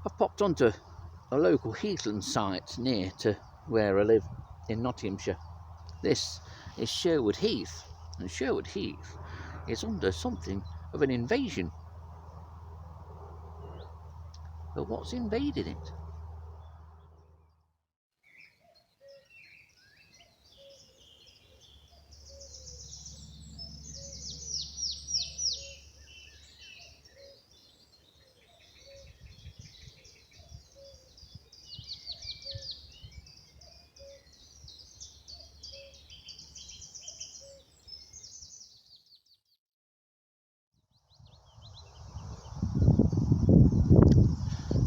I've popped onto a local heathland site near to where I live in Nottinghamshire. This is Sherwood Heath, and Sherwood Heath is under something of an invasion. But what's invaded it?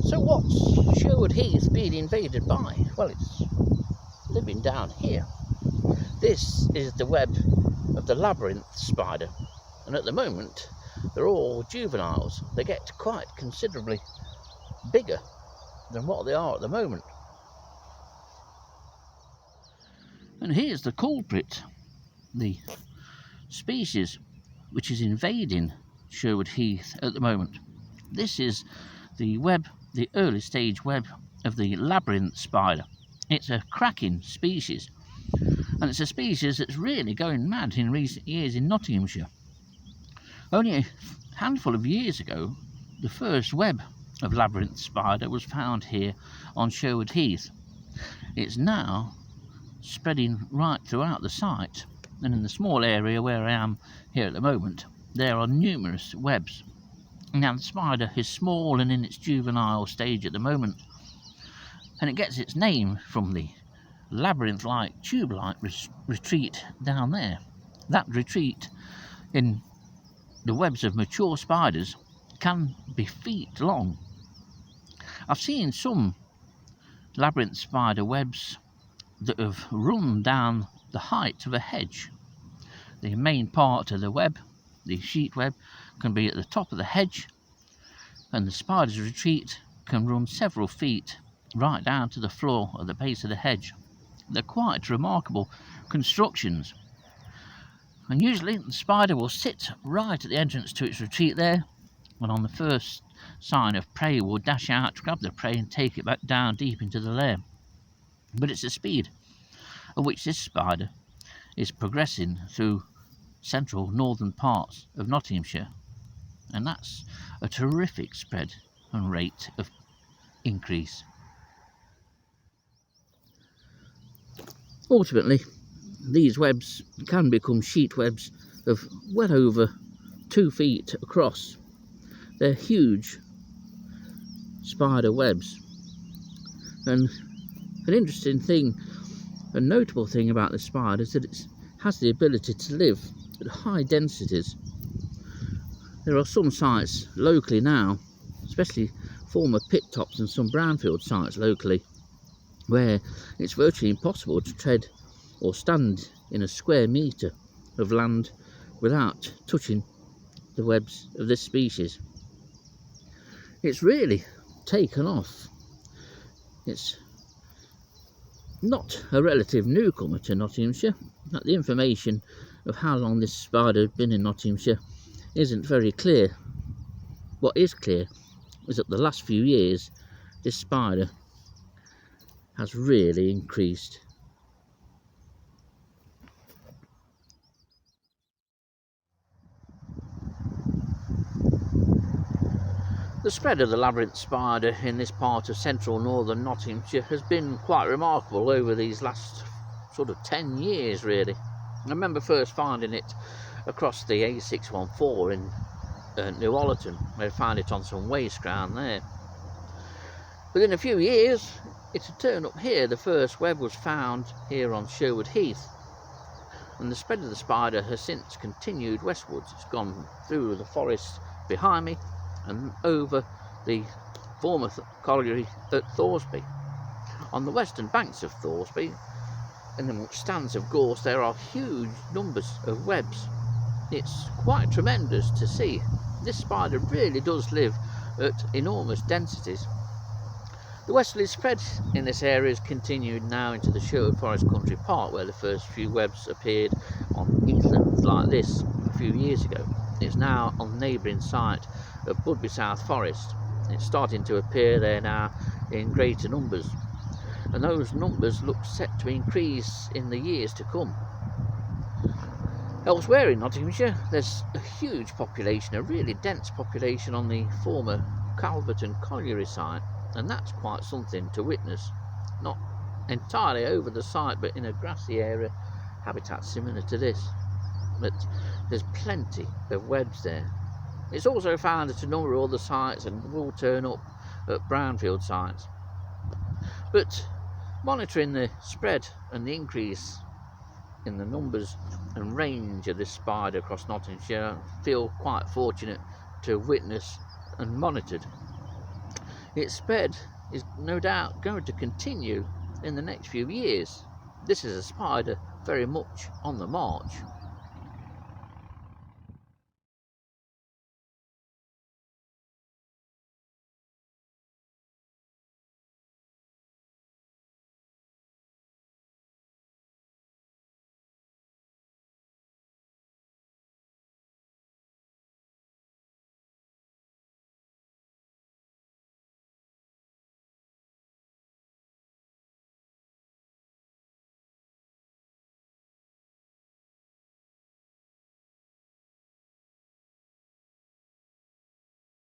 So what's Sherwood Heath being invaded by? Well, it's living down here. This is the web of the Labyrinth Spider, and at the moment they're all juveniles. They get quite considerably bigger than what they are at the moment. And here's the culprit, the species which is invading Sherwood Heath at the moment. This is the web, the early stage web of the Labyrinth Spider. It's a cracking species, and it's a species that's really going mad in recent years in Nottinghamshire. Only a handful of years ago, the first web of Labyrinth Spider was found here on Sherwood Heath. It's now spreading right throughout the site, and in the small area where I am here at the moment, there are numerous webs. Now, the spider is small and in its juvenile stage at the moment, and it gets its name from the labyrinth-like tube-like retreat down there. That retreat in the webs of mature spiders can be feet long. I've seen some labyrinth spider webs that have run down the height of a hedge. The main part of the web, the sheet web, can be at the top of the hedge, and the spider's retreat can run several feet right down to the floor at the base of the hedge. They're quite remarkable constructions, and usually the spider will sit right at the entrance to its retreat there, and on the first sign of prey will dash out, grab the prey and take it back down deep into the lair. But it's the speed at which this spider is progressing through central northern parts of Nottinghamshire, and that's a terrific spread and rate of increase. Ultimately, these webs can become sheet webs of well over 2 feet across. They're huge spider webs, and an interesting thing, a notable thing about the spider is that it has the ability to live at high densities. There are some sites locally now, especially former pit tops and some brownfield sites locally, where it's virtually impossible to tread or stand in a square metre of land without touching the webs of this species. It's really taken off. It's not a relative newcomer to Nottinghamshire. The information of how long this spider has been in Nottinghamshire isn't very clear. What is clear is that the last few years this spider has really increased. The spread of the Labyrinth Spider in this part of central northern Nottinghamshire has been quite remarkable over these last sort of 10 years really. I remember first finding it across the A614 in New Ollerton, where I found it on some waste ground there. Within a few years it had turned up here. The first web was found here on Sherwood Heath, and the spread of the spider has since continued westwards. It's gone through the forest behind me and over the former colliery at Thoresby. On the western banks of Thoresby, in the stands of gorse, there are huge numbers of webs. It's quite tremendous to see. This spider really does live at enormous densities. The westerly spread in this area has continued now into the Sherwood Forest Country Park, where the first few webs appeared on heathlands like this a few years ago. It's now on the neighbouring site of Budby South Forest, It's starting to appear there now in greater numbers, and those numbers look set to increase in the years to come. Elsewhere in Nottinghamshire, there's a huge population, a really dense population on the former Calvert and Colliery site, and that's quite something to witness. Not entirely over the site, but in a grassy area, habitat similar to this. But there's plenty of webs there. It's also found at a number of other sites and will turn up at brownfield sites. But monitoring the spread and the increase in the numbers and range of this spider across Nottinghamshire, I feel quite fortunate to have witnessed and monitored. Its spread is no doubt going to continue in the next few years. This is a spider very much on the march.